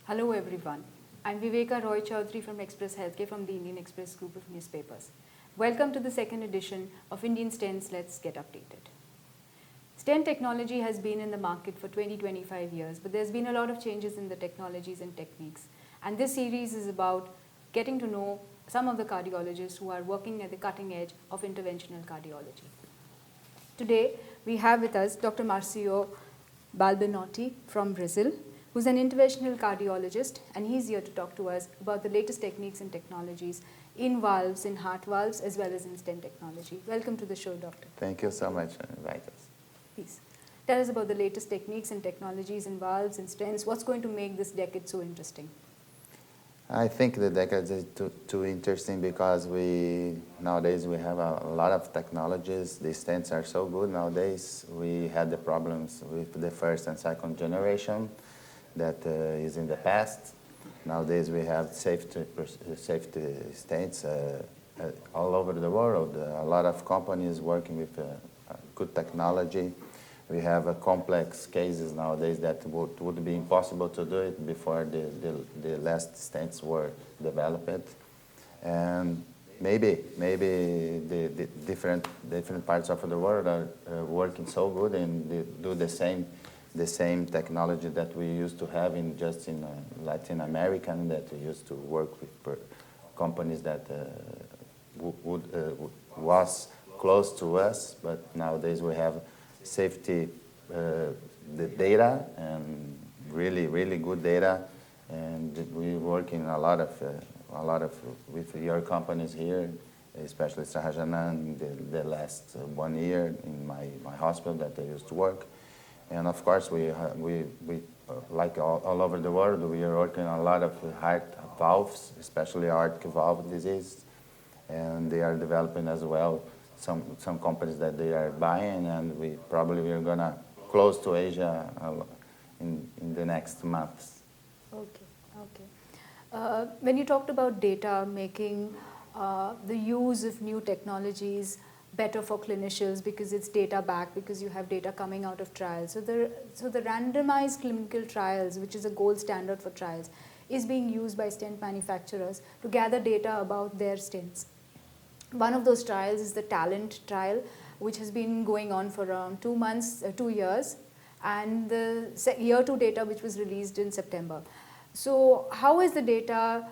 Hello everyone. I'm Viveka Roy Chaudhary from Express Healthcare from the Indian Express group of newspapers. Welcome to the second edition of Indian Stents Let's Get Updated. Stent technology has been in the market for 20-25 years, but there's been a lot of changes in the technologies and techniques. And this series is about getting to know some of the cardiologists who are working at the cutting edge of interventional cardiology. Today, we have with us Dr. Marcio Balbinotti from Brazil, who's an interventional cardiologist, and he's here to talk to us about the latest techniques and technologies in valves, in heart valves, as well as in stent technology. Welcome to the show, Doctor. Thank you so much for inviting us. Please, tell us about the latest techniques and technologies in valves and stents. What's going to make this decade so interesting? I think the decade is too interesting because nowadays we have a lot of technologies. The stents are so good nowadays. We had the problems with the first and second generation that is in the past. Nowadays we have safety stents all over the world. A lot of companies working with good technology. We have complex cases nowadays that would be impossible to do it before the last stents were developed. And maybe the different parts of the world are working so good and they do the same technology that we used to have in Latin America, that we used to work with companies that was close to us, but nowadays we have safety the data and really good data, and we work in a lot of with your companies here, especially Sahajana in the last 1 year in my hospital that I used to work. And of course, we like all over the world, we are working on a lot of heart valves, especially aortic valve disease, and they are developing as well some companies that they are buying, and we are gonna close to Asia in the next months. Okay. When you talked about data making the use of new technologies better for clinicians because it's data backed, because you have data coming out of trials. So the randomized clinical trials, which is a gold standard for trials, is being used by stent manufacturers to gather data about their stents. One of those trials is the TALENT trial, which has been going on for around 2 years, and the year 2 data which was released in September. So how is the data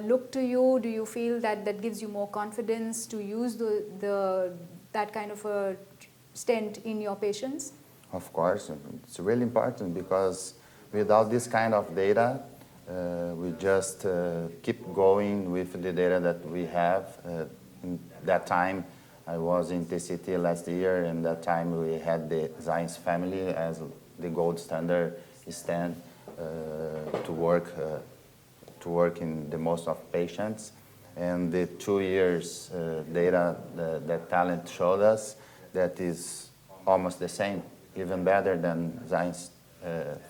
look to you? Do you feel that gives you more confidence to use that kind of a stent in your patients? Of course, it's really important because without this kind of data, we just keep going with the data that we have. In that time, I was in TCT last year, and that time we had the Xience family as the gold standard stent to work in the most of patients. And the 2 years data that TALENT showed us, that is almost the same, even better than Xience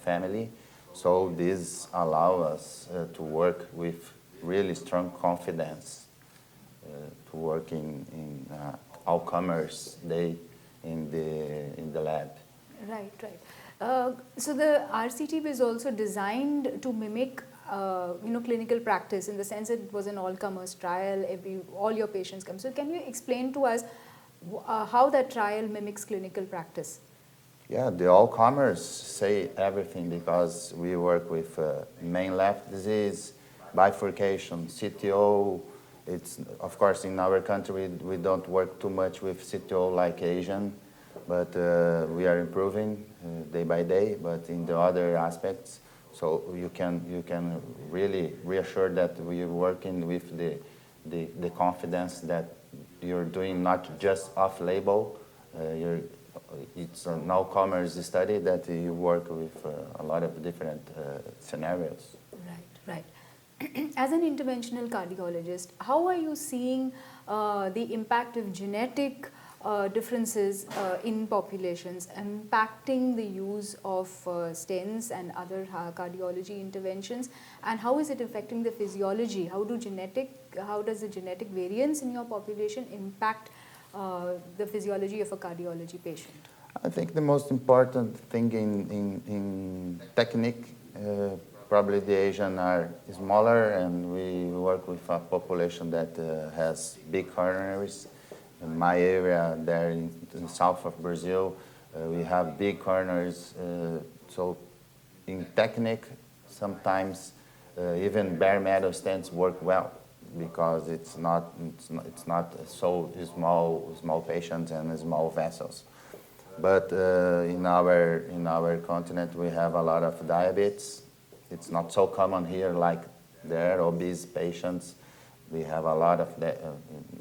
family. So this allows us to work with really strong confidence to work in all comers day in the lab. Right. So the RCT was also designed to mimic clinical practice, in the sense that it was an all-comers trial, all your patients come. So can you explain to us how that trial mimics clinical practice? Yeah, the all-comers say everything because we work with main left disease, bifurcation, CTO. It's, of course, in our country we don't work too much with CTO like Asian, but we are improving day by day, but in the other aspects. So you can really reassure that we are working with the confidence that you're doing not just off-label. It's an all-comers study that you work with a lot of different scenarios. Right. As an interventional cardiologist, how are you seeing the impact of genetic differences in populations impacting the use of stents and other cardiology interventions, and how is it affecting the physiology? How does the genetic variance in your population impact the physiology of a cardiology patient? I think the most important thing in technique probably the Asian are smaller, and we work with a population that has big coronaries. In my area, there in south of Brazil, we have big coronaries. So in technique, sometimes even bare metal stents work well because it's not so small patients and small vessels. But in our continent, we have a lot of diabetes. It's not so common here like there, obese patients. We have a lot of that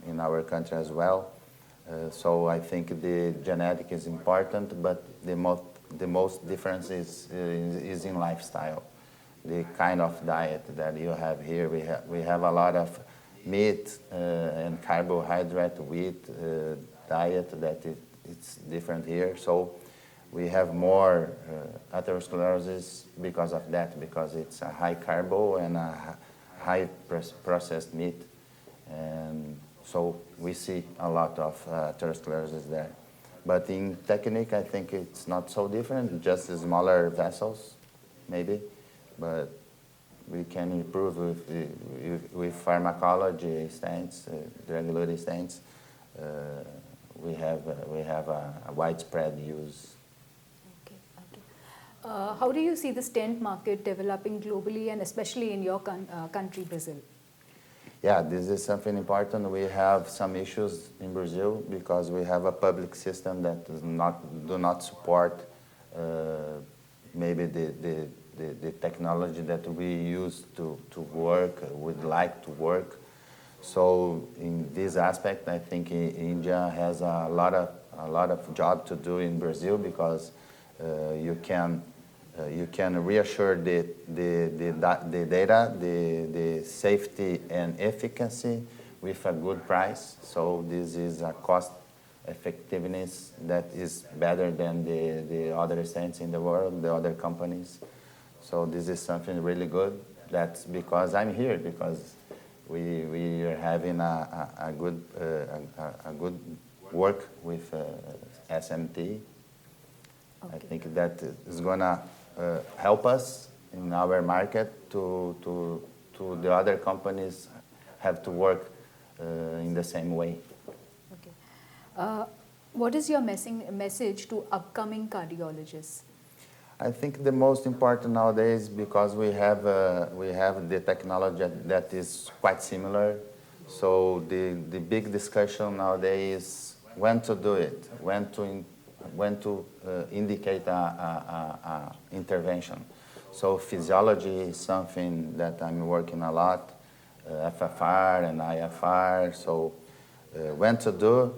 in our country as well. So I think the genetic is important, but the most difference is in lifestyle. The kind of diet that you have here, we have a lot of meat and carbohydrate wheat diet that it's different here. So we have more atherosclerosis because of that, because it's a high carbo and a high processed meat. And so we see a lot of atherosclerosis there. But in technique, I think it's not so different, just smaller vessels, maybe. But we can improve with pharmacology stents, drug-eluting stents. We have a widespread use. Okay, okay. How do you see the stent market developing globally and especially in your country, Brazil? Yeah, this is something important. We have some issues in Brazil because we have a public system that do not support maybe the technology that we use to work, would like to work. So in this aspect, I think India has a lot of job to do in Brazil because you can reassure the data, the safety and efficacy with a good price. So this is a cost effectiveness that is better than the other stents in the world, the other companies. So this is something really good. That's because I'm here, because we are having a good work with SMT. Okay. I think that is gonna help us in our market to the other companies have to work in the same way. Okay. What is your message to upcoming cardiologists? I think the most important nowadays, because we have the technology that is quite similar. So the big discussion nowadays is when to do it, when to indicate a intervention. So physiology is something that I'm working a lot, FFR and IFR. So when to do,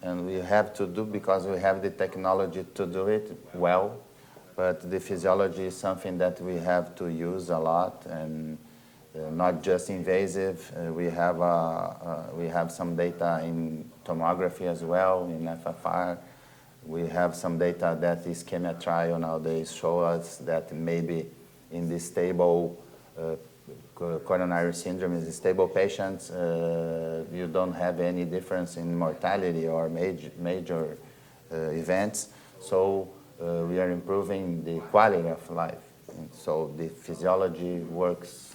and we have to do because we have the technology to do it well. But the physiology is something that we have to use a lot, and not just invasive. We have some data in tomography as well, in FFR. We have some data that the ischemia trial nowadays show us that maybe in the stable coronary syndrome, in the stable patients, you don't have any difference in mortality or major events. So we are improving the quality of life. And so the physiology works,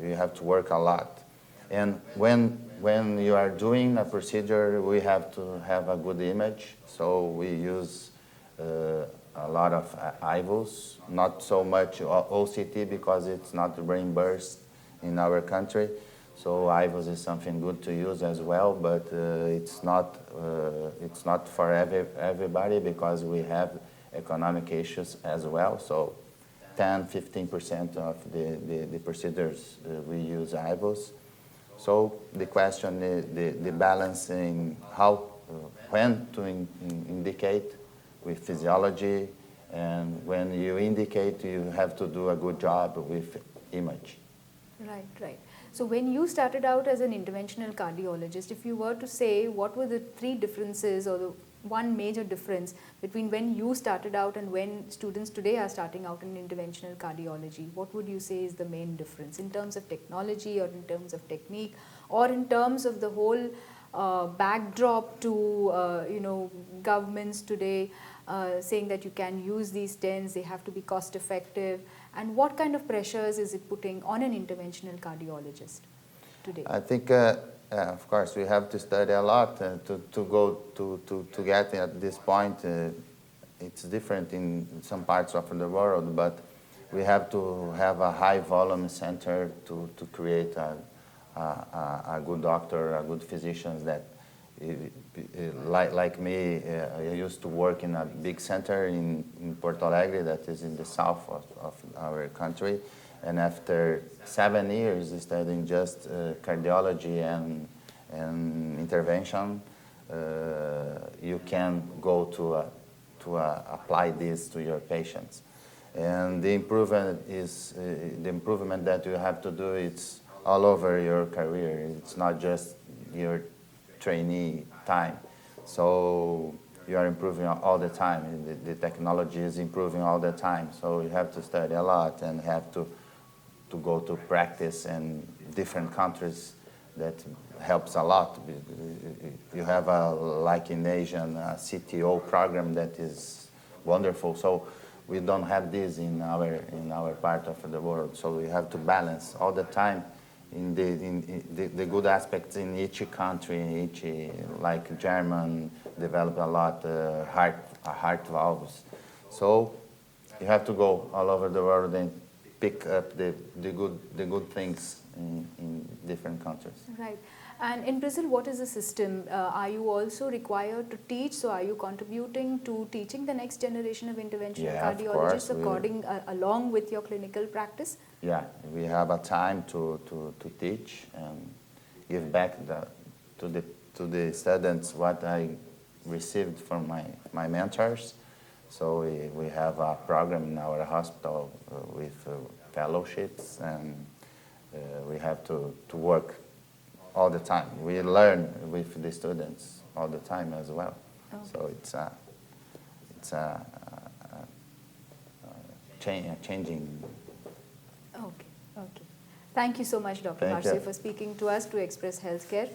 you have to work a lot. And when you are doing a procedure, we have to have a good image. So we use a lot of IVUS, not so much OCT because it's not reimbursed in our country. So IVUS is something good to use as well, but it's not for everybody because we have economic issues as well. So 10-15% of the procedures we use IVUS. So the question is the balancing when to indicate with physiology, and when you indicate, you have to do a good job with image. Right, right. So when you started out as an interventional cardiologist, if you were to say what were the three differences or the one major difference between when you started out and when students today are starting out in interventional cardiology, what would you say is the main difference in terms of technology or in terms of technique or in terms of the whole backdrop to governments today saying that you can use these stents, they have to be cost effective, And what kind of pressures is it putting on an interventional cardiologist today? I think, of course, we have to study a lot to go to get at this point. It's different in some parts of the world, but we have to have a high volume center to create a good doctor, a good physicians that, like me, I used to work in a big center in Porto Alegre that is in the south of our country. And after 7 years studying just cardiology and intervention, you can go to apply this to your patients. And the improvement is the improvement that you have to do. It's all over your career. It's not just your trainee time. So you are improving all the time. The technology is improving all the time. So you have to study a lot and have to go to practice in different countries. That helps a lot. You have like in Asian CTO program that is wonderful. So we don't have this in our part of the world. So we have to balance all the time in the good aspects in each country. Like German developed a lot heart valves. So you have to go all over the world and pick up the good things in different countries. Right. And in Brazil, what is the system? Are you also required to teach? So are you contributing to teaching the next generation of interventional cardiologists along with your clinical practice? Yeah, we have a time to teach and give back to the students what I received from my mentors. So we have a program in our hospital with fellowships, and we have to work all the time. We learn with the students all the time as well. Okay. So it's changing. Okay. Thank you so much, Dr. Marcio, for speaking to us to Express Healthcare.